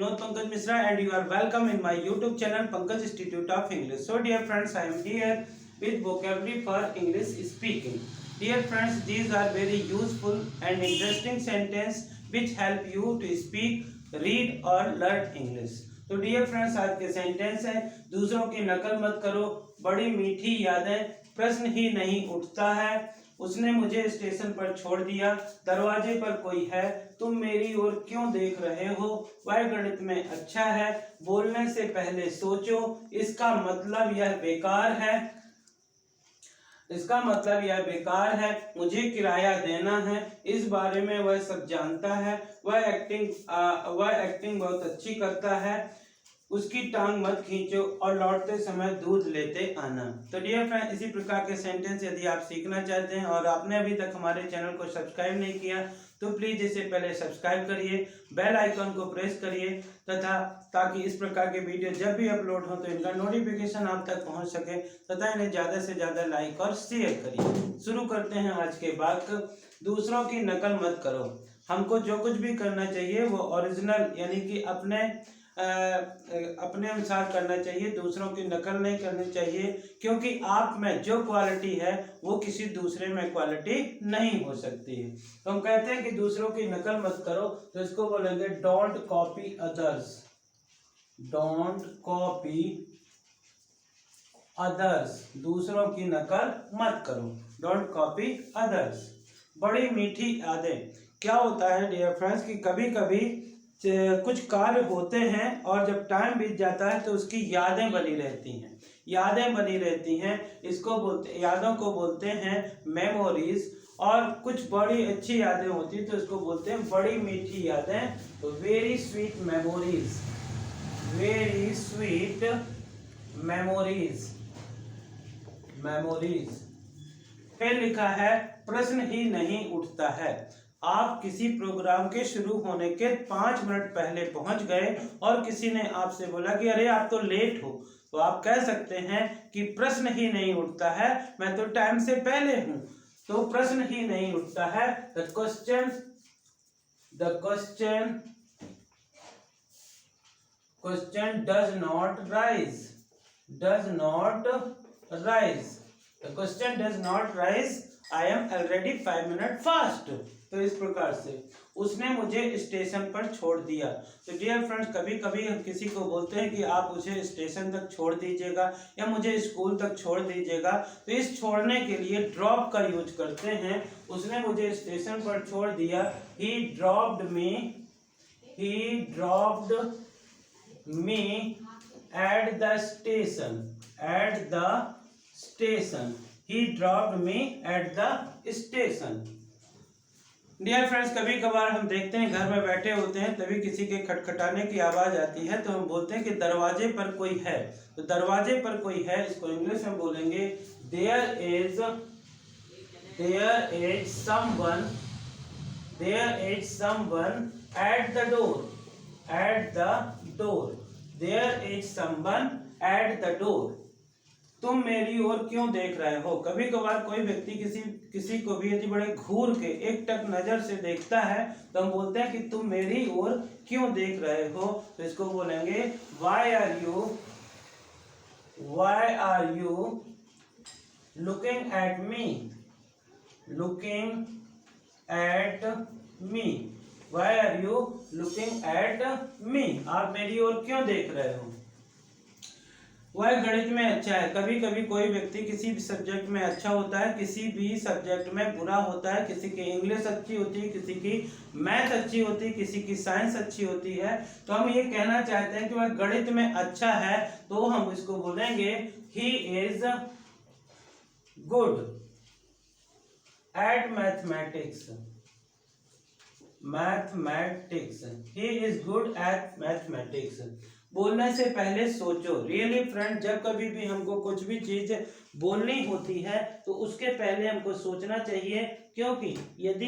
Vinod Pankaj Misra and you are welcome in my YouTube channel Pankaj Institute of English. So dear friends, I am here with vocabulary for English speaking. Dear friends, these are very useful and interesting sentences which help you to speak, read or learn English. तो dear friends, आज के sentence है, दूसरों की नकल मत करो, बड़ी मीठी यादें, प्रश्न ही नहीं उठता है, उसने मुझे स्टेशन पर छोड़ दिया, दरवाजे पर कोई है, तुम मेरी ओर क्यों देख रहे हो, वह गणित में अच्छा है, बोलने से पहले सोचो, इसका मतलब यह बेकार है, मुझे किराया देना है, इस बारे में वह सब जानता है, वह एक्टिंग बहुत अच्छी करता है, उसकी टांग मत खींचो और लौटते समय दूध लेते आना। तो डियर फ्रेंड, इसी प्रकार के सेंटेंस यदि आप सीखना चाहते हैं और आपने अभी तक हमारे चैनल को सब्सक्राइब नहीं किया तो प्लीज इसे पहले सब्सक्राइब करिए, बेल आइकन को प्रेस करिए तथा ताकि इस प्रकार के वीडियो जब भी अपलोड हो तो इनका नोटिफिकेशन आप तक पहुंच सके तथा इन्हें ज़्यादा से ज़्यादा लाइक और शेयर करिए। शुरू करते हैं आज के वाक्य। दूसरों की नकल मत करो। हमको जो कुछ भी करना चाहिए वो ओरिजिनल यानी कि अपने अनुसार करना चाहिए, दूसरों की नकल नहीं करनी चाहिए, क्योंकि आप में जो क्वालिटी है वो किसी दूसरे में क्वालिटी नहीं हो सकती है। तो हम कहते हैं कि दूसरों की नकल मत करो, तो इसको बोलेंगे don't copy others. Don't copy others, दूसरों की नकल मत करो, डोंट कॉपी अदर्स। बड़ी मीठी यादें, क्या होता है डियर फ्रेंड्स कि कभी कभी कुछ कार्य होते हैं और जब टाइम बीत जाता है तो उसकी यादें बनी रहती हैं, इसको बोलते, यादों को बोलते हैं मेमोरीज। और कुछ बड़ी अच्छी यादें होती हैं तो इसको बोलते हैं बड़ी मीठी यादें, तो very sweet memories, very sweet memories. फिर लिखा है प्रश्न ही नहीं उठता है। आप किसी प्रोग्राम के शुरू होने के 5 मिनट पहले पहुंच गए और किसी ने आपसे बोला कि अरे आप तो लेट हो, तो आप कह सकते हैं कि प्रश्न ही नहीं उठता है, मैं तो टाइम से पहले हूं। तो प्रश्न ही नहीं उठता है, the question does not rise, the question does not rise, I am already 5 minutes fast। तो इस प्रकार से उसने मुझे स्टेशन पर छोड़ दिया। तो डियर फ्रेंड्स, कभी कभी हम किसी को बोलते हैं कि आप मुझे स्टेशन तक छोड़ दीजिएगा या मुझे स्कूल तक छोड़ दीजिएगा, तो इस छोड़ने के लिए ड्रॉप का यूज करते हैं। उसने मुझे स्टेशन पर छोड़ दिया, he dropped me at the station, he dropped me at the station। Dear friends, कभी कभार हम देखते हैं घर में बैठे होते हैं तभी किसी के खटखटाने की आवाज आती है, तो हम बोलते हैं कि दरवाजे पर कोई है। तो दरवाजे पर कोई है, इसको इंग्लिश में बोलेंगे there is someone at the door, there is someone at the door। तुम मेरी ओर क्यों देख रहे हो। कभी कभार कोई व्यक्ति किसी को भी यदि बड़े घूर के एक टक नजर से देखता है तो हम बोलते हैं कि तुम मेरी ओर क्यों देख रहे हो। तो इसको बोलेंगे why are you looking at me, why are you looking at me, आप मेरी ओर क्यों देख रहे हो। वह गणित में अच्छा है। कभी कभी कोई व्यक्ति किसी भी सब्जेक्ट में अच्छा होता है, किसी भी सब्जेक्ट में बुरा होता है, किसी की इंग्लिश अच्छी होती है, किसी की मैथ अच्छी होती है, किसी की साइंस अच्छी होती है। तो हम ये कहना चाहते हैं कि वह गणित में अच्छा है, तो हम इसको बोलेंगे he is good at mathematics, he is good at mathematics. बोलने से पहले सोचो। रियली फ्रेंड, जब कभी भी हमको कुछ भी चीज बोलनी होती है तो उसके पहले हमको सोचना चाहिए, क्योंकि यदि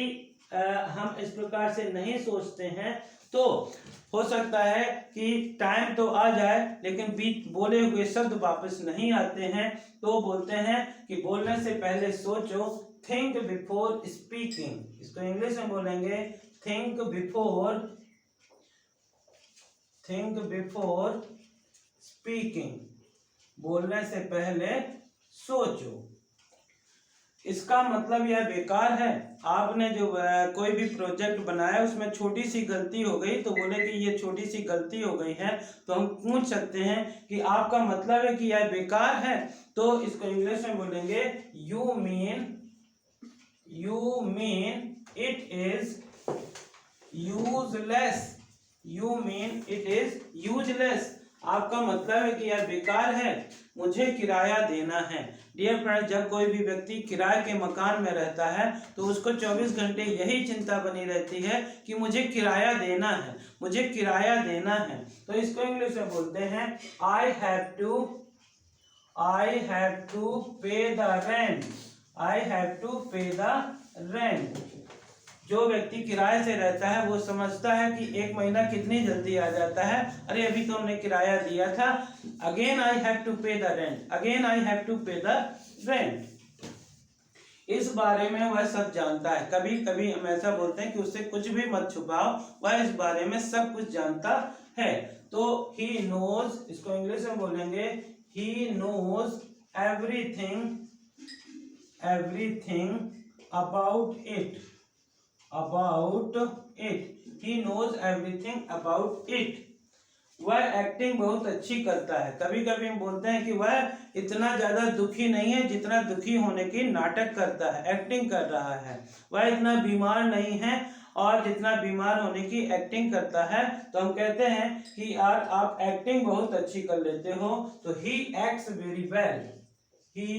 हम इस प्रकार से नहीं सोचते हैं तो हो सकता है कि टाइम तो आ जाए लेकिन बीच बोले हुए शब्द वापस नहीं आते हैं। तो बोलते हैं कि बोलने से पहले सोचो, थिंक बिफोर स्पीकिंग। इसको इंग्लिश में बोलेंगे थिंक थिंक बिफोर स्पीकिंग, बोलने से पहले सोचो। इसका मतलब यह बेकार है। आपने जो कोई भी प्रोजेक्ट बनाया उसमें छोटी सी गलती हो गई तो बोले कि ये छोटी सी गलती हो गई है, तो हम पूछ सकते हैं कि आपका मतलब है कि यह बेकार है, तो इसको इंग्लिश में बोलेंगे you mean it is useless. You mean it is useless. आपका मतलब है कि यह बेकार है, मुझे किराया देना है। डियर फ्रेंड्स, जब कोई भी व्यक्ति किराए के मकान में रहता है तो उसको 24 घंटे यही चिंता बनी रहती है कि मुझे किराया देना है, मुझे किराया देना है। तो इसको इंग्लिश में बोलते हैं I have to pay the rent. I have to pay the rent. जो व्यक्ति किराए से रहता है वो समझता है कि एक महीना कितनी जल्दी आ जाता है, अरे अभी तो हमने किराया दिया था। Again I have to pay the rent, again I have to pay the rent. इस बारे में वह सब जानता है। कभी कभी हम ऐसा बोलते हैं कि उससे कुछ भी मत छुपाओ, वह इस बारे में सब कुछ जानता है। तो ही नोज, इसको इंग्लिश में बोलेंगे he knows everything about it. he knows everything about it। वह एक्टिंग बहुत अच्छी करता है। कभी कभी हम बोलते हैं कि वह इतना ज्यादा दुखी नहीं है जितना दुखी होने की नाटक करता है, एक्टिंग कर रहा है। वह इतना बीमार नहीं है और जितना बीमार होने की एक्टिंग करता है। तो हम कहते हैं कि यार आप एक्टिंग बहुत अच्छी कर लेते हो। तो he acts very well, he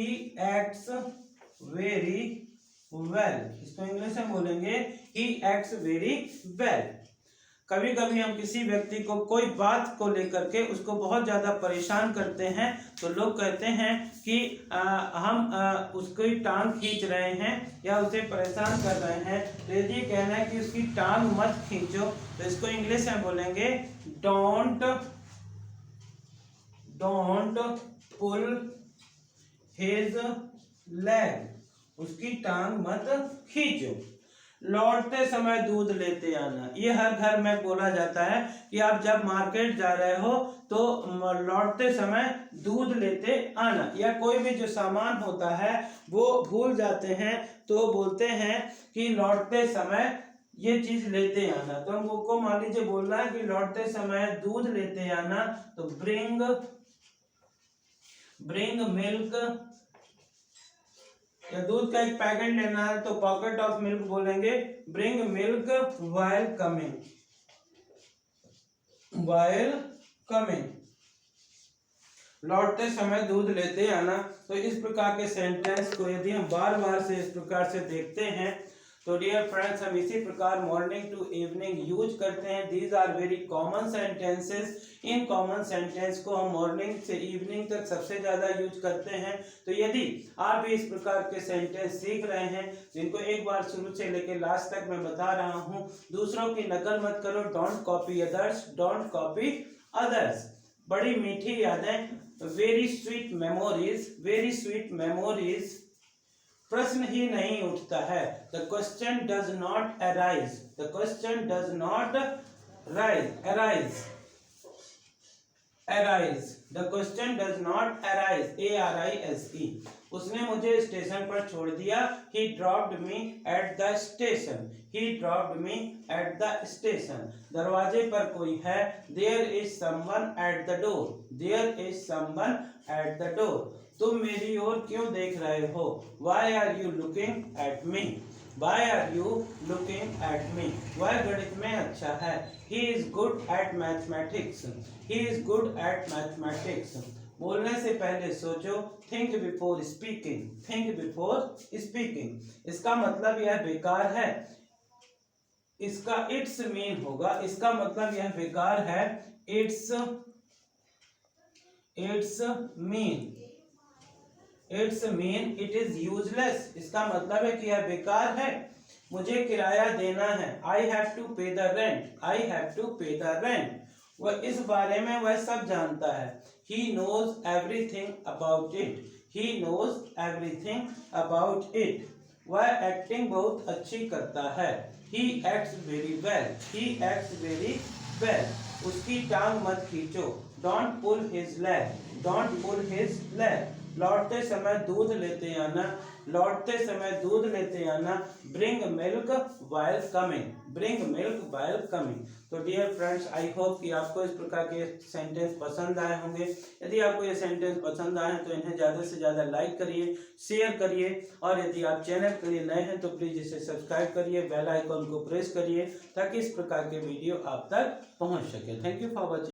acts very well। इसको इंग्लिश में बोलेंगे he acts very well। कभी कभी हम किसी व्यक्ति को कोई बात को लेकर के उसको बहुत ज्यादा परेशान करते हैं तो लोग कहते हैं कि हम उसकी टांग खींच रहे हैं या उसे परेशान कर रहे हैं। तो ये कहना है कि उसकी टांग मत खींचो, तो इसको इंग्लिश में बोलेंगे डोंट पुल हिज लेग। उसकी टांग मत खींचो। लौटते समय दूध लेते आना, ये हर घर में बोला जाता है कि आप जब मार्केट जा रहे हो तो लौटते समय दूध लेते आना। या कोई भी जो सामान होता है वो भूल जाते हैं तो बोलते हैं कि लौटते समय ये चीज लेते आना। तो हमको मान लीजिए बोलना है कि लौटते समय दूध लेते आना, तो ब्रिंग मिल्क। या दूध का एक पैकेट लेना है तो पॉकेट ऑफ मिल्क बोलेंगे ब्रिंग मिल्क व्हाइल कमिंग। लौटते समय दूध लेते आना। तो इस प्रकार के सेंटेंस को यदि हम बार बार से इस प्रकार से देखते हैं तो डियर फ्रेंड्स हम इसी प्रकार मॉर्निंग टू इवनिंग यूज करते हैं। These are very common sentences. इन कॉमन सेंटेंस को हम मॉर्निंग से इवनिंग तक सबसे ज्यादा यूज करते हैं। तो यदि आप भी इस प्रकार के सेंटेंस सीख रहे हैं जिनको एक बार शुरू से लेकर लास्ट तक मैं बता रहा हूं, दूसरों की नकल मत करो। Don't copy others, don't copy others. बड़ी मीठी यादें, वेरी स्वीट मेमोरीज। प्रश्न ही नहीं उठता है। The question does not arise। The question does not arise। The question does not arise। ARISE। उसने मुझे स्टेशन पर छोड़ दिया। He dropped me at the station। He dropped me at the station। दरवाजे पर कोई है। There is someone at the door। There is someone at the door। तुम मेरी ओर क्यों देख रहे हो? Why are you looking at me? Why are you looking at me? वह गणित में अच्छा है। He is good at mathematics। He is good at mathematics। बोलने से पहले सोचो। Think before speaking। Think before speaking। इसका मतलब यह बेकार है। इसका इट्स मीन होगा। इसका मतलब यह बेकार है। It's mean it is useless. इसका मतलब है कि यह बेकार है, मुझे किराया देना है। I have to pay the rent. I have to pay the rent. वह इस बारे में वह सब जानता है। He knows everything about it. He knows everything about it. वह एक्टिंग बहुत अच्छी करता है। He acts very well. He acts very well. उसकी टांग मत खींचो। Don't pull his leg, don't pull his leg. लौटते समय दूध लेते आना, लौटते समय दूध लेते आना। Bring milk while coming, bring milk while coming. तो डियर फ्रेंड्स, आई होप कि आपको इस प्रकार के सेंटेंस पसंद आए होंगे। यदि आपको ये सेंटेंस पसंद आए तो इन्हें ज़्यादा से ज़्यादा लाइक करिए, शेयर करिए, और यदि आप चैनल के लिए नए हैं तो प्लीज़ इसे सब्सक्राइब करिए, बेल आइकॉन को प्रेस करिए, ताकि इस प्रकार के वीडियो आप तक पहुंच सके। Thank you for watching.